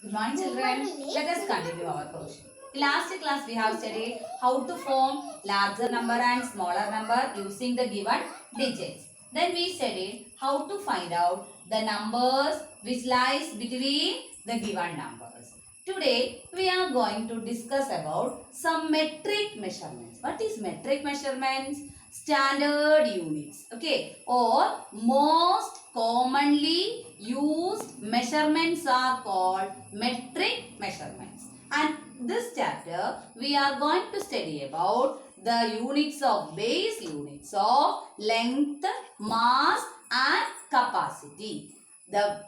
Good morning, children. Let us continue our portion. Last class we have studied how to form larger number and smaller number using the given digits. Then we studied how to find out the numbers which lies between the given numbers. Today we are going to discuss about some metric measurements. What is metric measurements? Standard units, okay, or most commonly used measurements are called metric measurements. And this chapter we are going to study about the units of base units of length, mass and capacity. The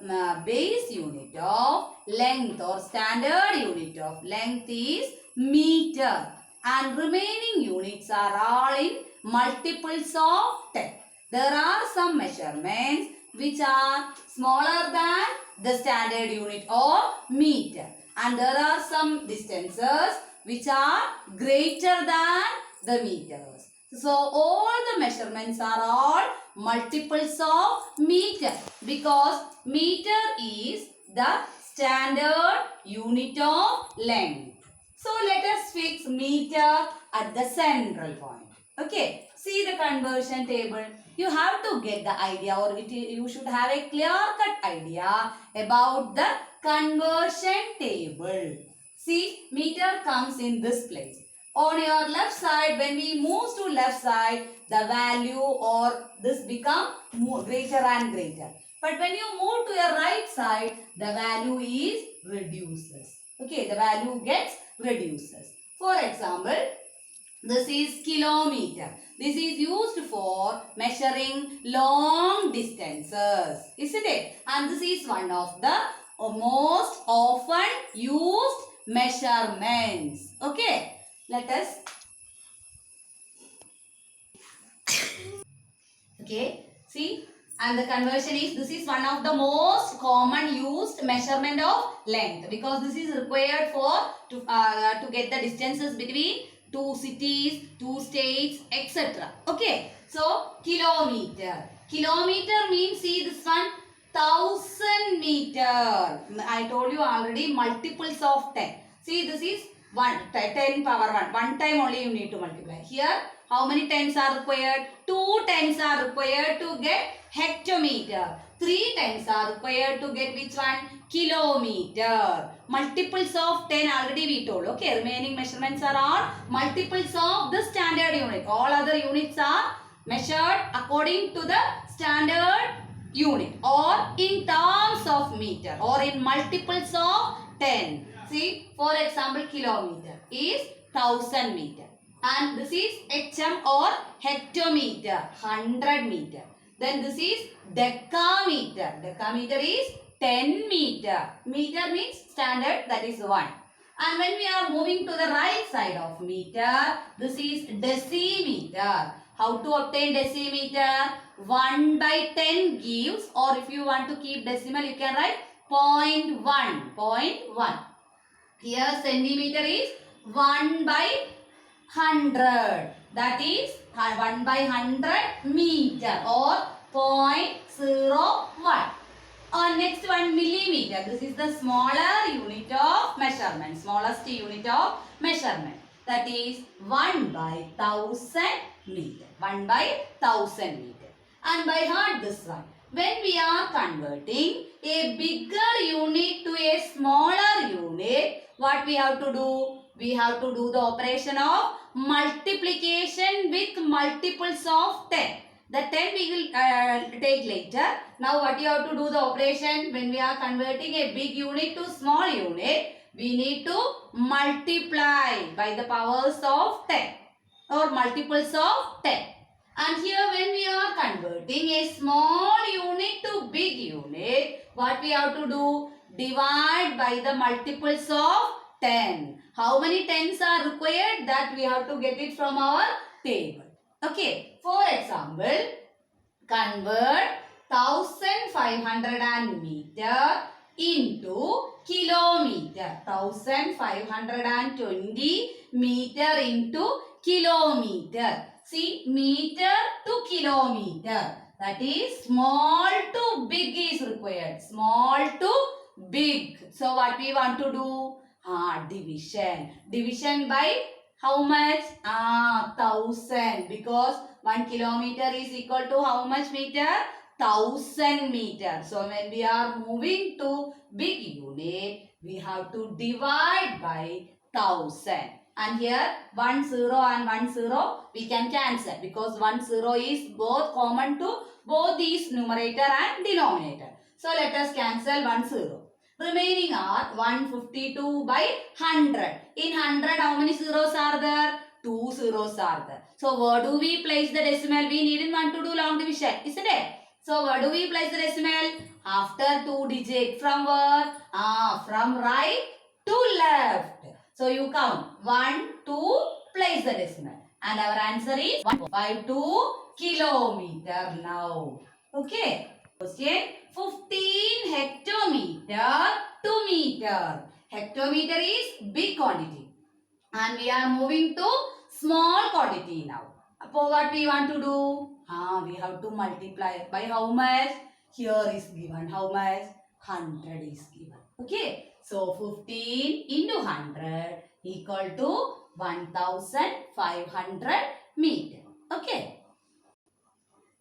base unit of length or standard unit of length is meter, and remaining units are all in multiples of 10. There are some measurements which are smaller than the standard unit or meter, and there are some distances which are greater than the meters. So all the measurements are all multiples of meter, because meter is the standard unit of length. So let us fix meter at the central point. Okay, see the conversion table. You have to get the idea, or you should have a clear-cut idea about the conversion table. See, meter comes in this place. On your left side, when we move to left side, the value or this become greater and greater. But when you move to your right side, the value is reduces. Okay, the value gets reduces. For example, this is kilometer. This is used for measuring long distances, isn't it? And this is one of the most often used measurements. Okay, let us. Okay, see, and the conversion is, this is one of the most common used measurement of length, because this is required for to get the distances between two cities, two states, etc. Okay, so kilometer. Kilometer means, see this one, 1000 meter. I told you already, multiples of 10. See, this is 10 power 1. One time only you need to multiply. Here, how many tens are required? 2 tens are required to get hectometer. 3 tens are required to get which one? Kilometer. Multiples of 10 already we told. Okay, remaining measurements are all multiples of the standard unit. All other units are measured according to the standard unit, or in terms of meter, or in multiples of 10. See, for example, kilometer is 1000 meter. And this is HM or hectometer, 100 meter. Then this is decameter. Decameter is 10 meter. Meter means standard, that is 1. And when we are moving to the right side of meter, this is decimeter. How to obtain decimeter? 1 by 10 gives, or if you want to keep decimal, you can write 0.1. 0.1. Here centimeter is 1 by 100. That is 1 by 100 meter, or 0.01. Next one, millimeter. This is the smaller unit of measurement. Smallest unit of measurement. That is 1 by 1000 meter. 1 by 1000 meter. And by heart this one. When we are converting a bigger unit to a smaller unit, what we have to do? We have to do the operation of multiplication with multiples of 10. The 10 we will take later. Now what you have to do the operation when we are converting a big unit to small unit? We need to multiply by the powers of 10 or multiples of 10. And here when we are converting a small unit to big unit, what we have to do? Divide by the multiples of 10. How many tens are required? That we have to get it from our table. Okay, for example, convert 1500 meter into kilometer. 1520 meter into kilometer. See, meter to kilometer. That is small to big is required. Small to big. So what we want to do? Division. Division by how much? 1000. Because 1 kilometer is equal to how much meter? 1000 meter. So when we are moving to big unit, we have to divide by 1000. And here 1 0 and 1 0 we can cancel because 1 0 is both common to both these numerator and denominator. So let us cancel 1 0. Remaining are 152 by 100. In 100 how many zeros are there? 2 zeros are there. So where do we place the decimal? We needn't want to do long division, isn't it? So where do we place the decimal? After 2 digits. From where? From right to left. So you count 1, 2, place the decimal. And our answer is 152 kilometer now. Okay. Question 15 hectometer to meter. Hectometer is big quantity. And we are moving to small quantity now. So what we want to do? We have to multiply by how much? Here is given how much? 100 is given. Okay. So 15 into 100 equal to 1500 meter. Okay.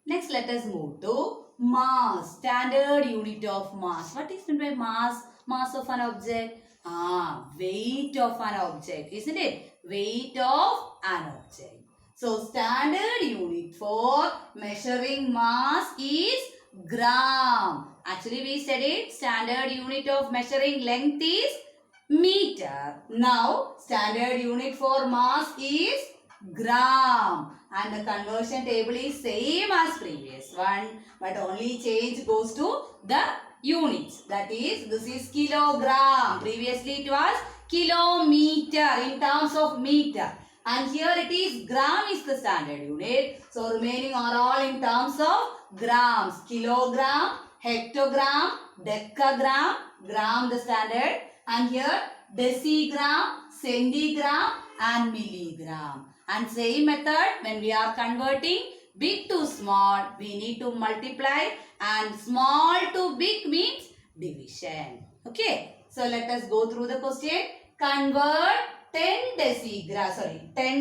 Next let us move to mass. Standard unit of mass. What is meant by mass? Mass of an object. Weight of an object. Isn't it? Weight of an object. So standard unit for measuring mass is gram. Actually we studied standard unit of measuring length is meter. Now standard unit for mass is gram. And the conversion table is same as previous one. But only change goes to the units. That is, this is kilogram. Previously it was kilometer in terms of meter. And here it is gram is the standard unit. So remaining are all in terms of grams. Kilogram, hectogram, decagram, gram the standard. And here decigram, centigram and milligram. And same method when we are converting big to small, we need to multiply, and small to big means division. Okay. So let us go through the question. Convert 10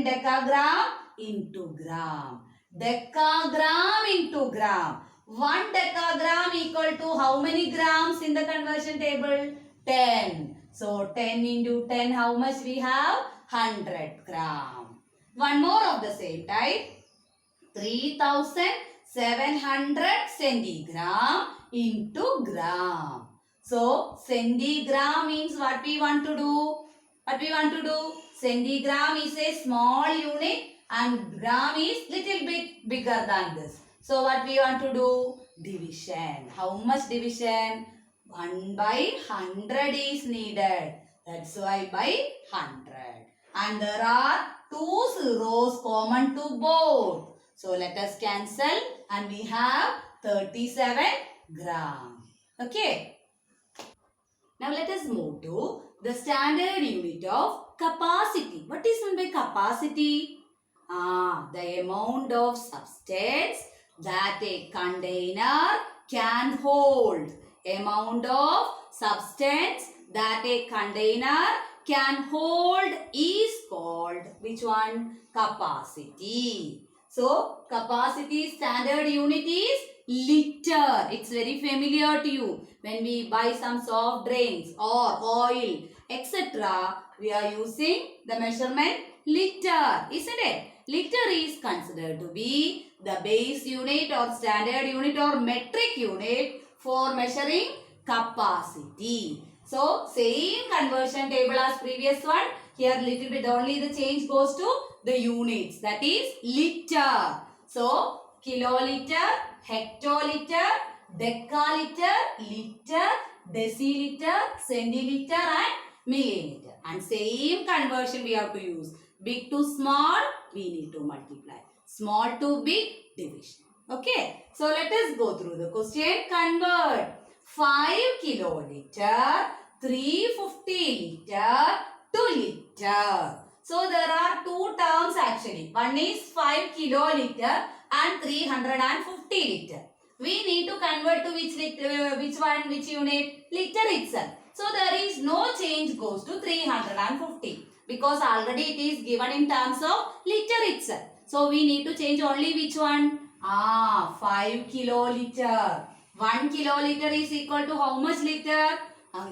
decagram into gram. Decagram into gram. 1 decagram equal to how many grams in the conversion table? 10. So 10 into 10, how much we have? 100 gram. One more of the same type. 3700 centigram into gram. So centigram means what we want to do? Centigram is a small unit and gram is little bit bigger than this. So what we want to do? Division. How much division? 1 by 100 is needed. That's why by 100. And there are 2 zeros common to both. So let us cancel and we have 37 gram. Okay. Now let us move to the standard unit of capacity. What is meant by capacity? The amount of substance that a container can hold. Amount of substance that a container can hold is called which one? Capacity. So capacity standard unit is liter. It's very familiar to you. When we buy some soft drinks or oil, etc., we are using the measurement liter, isn't it? Liter is considered to be the base unit or standard unit or metric unit for measuring capacity. So same conversion table as previous one. Here little bit only the change goes to the units, that is liter. So kiloliter, hectoliter, decaliter, liter, deciliter, centiliter and milliliter. And same conversion we have to use. Big to small, we need to multiply. Small to big, division. Okay. So let us go through the question. Convert 5 kiloliter, 350 liter to liter. So there are two terms actually. One is 5 kiloliter and 350 liter. We need to convert to which unit? Liter itself. So there is no change goes to 350 because already it is given in terms of liter itself. So we need to change only which one? 5 kiloliter. 1 kiloliter is equal to how much liter?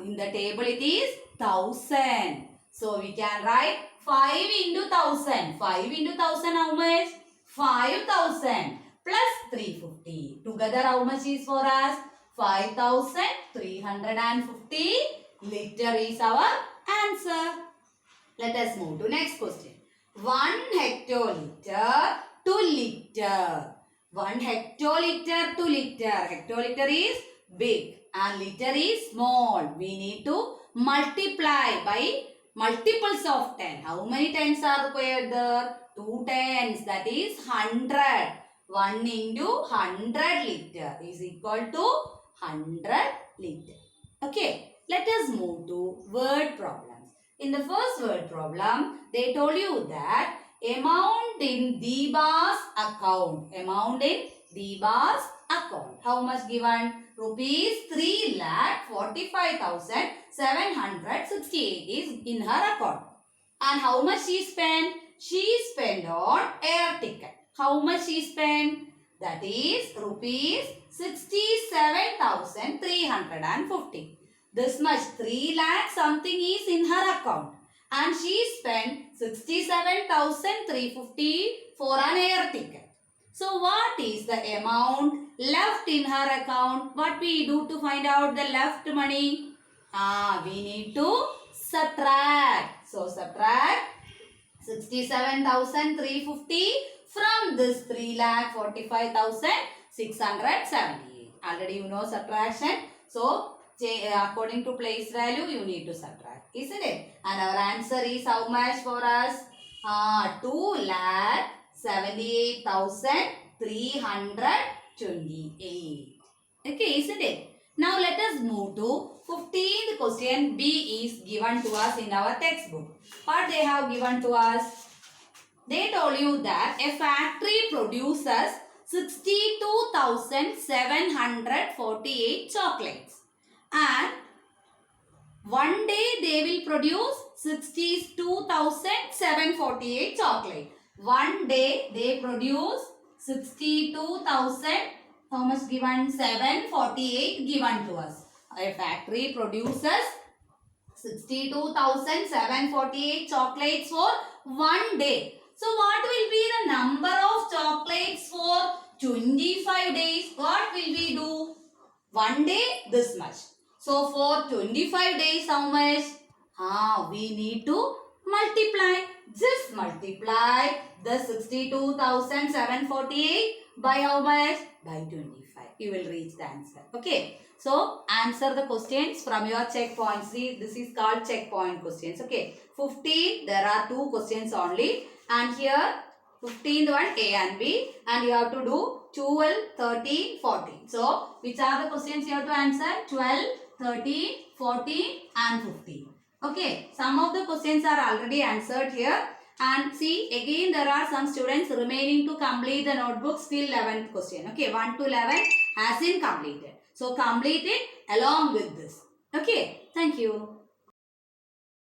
In the table it is 1000. So we can write 5 into 1000. 5 into 1000 how much? 5000 plus 350. Together how much is for us? 5350 liter is our answer. Let us move to next question. 1 hectoliter to liter. 1 hectoliter to liter. Hectoliter is big and liter is small. We need to multiply by multiples of 10. How many tens are required there? 2 tens. That is 100. 1 into 100 liter is equal to 100 liter. Okay. Let us move to word problems. In the first word problem, they told you that amount in Deepa's account. Amount in Deepa's account. How much given? Rupees 3,45,768 is in her account. And how much she spent? She spent on air ticket. How much she spent? That is rupees 67,350. This much 3 lakh something is in her account. And she spent 67,350 for an air ticket. So what is the amount left in her account? What we do to find out the left money? We need to subtract. So subtract 67,350 from this 3,45,678. Already you know subtraction. So according to place value you need to subtract. Isn't it? And our answer is how much for us? 2,78,328. Okay, isn't it? Now let us move to 15th question. B is given to us in our textbook. What they have given to us? They told you that a factory produces 62,748 chocolates. And one day they will produce 62,748 chocolates. One day they produce 62,000. How much given? 748 given to us. A factory produces 62,748 chocolates for one day. So what will be the number of chocolates for 25 days? What will we do? One day this much. So for 25 days how much? We need to multiply. Just multiply the 62,748 by how much? By 25. You will reach the answer. Okay. So answer the questions from your checkpoint. See, this is called checkpoint questions. Okay. 15, there are 2 questions only. And here 15th one A and B. And you have to do 12, 13, 14. So which are the questions you have to answer? 12, 13, 14 and 15. Okay. Some of the questions are already answered here. And see, again there are some students remaining to complete the notebooks till 11th question. Okay, 1 to 11 has been completed. So complete it along with this. Okay, thank you.